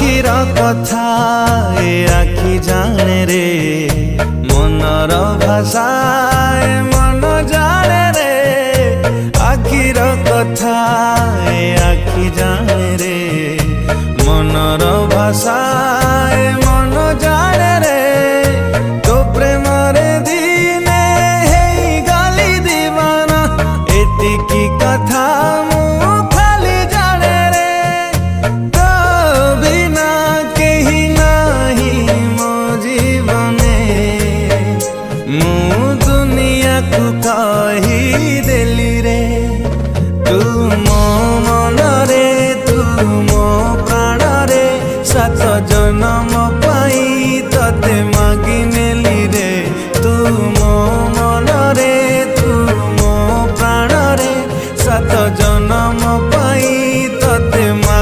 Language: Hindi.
आखिर कथा ए आखि जाने रे मनर भाषा ए मन जाने रे आखिर कथा ए आखि जाने रे मनर भाषा ए मन जाने रे तो प्रेम रे दिने हे गाली दीवाना एतिकी कथा कही देली रे तू मो मन रे तू मो प्राण रे सात जन्म पाई तते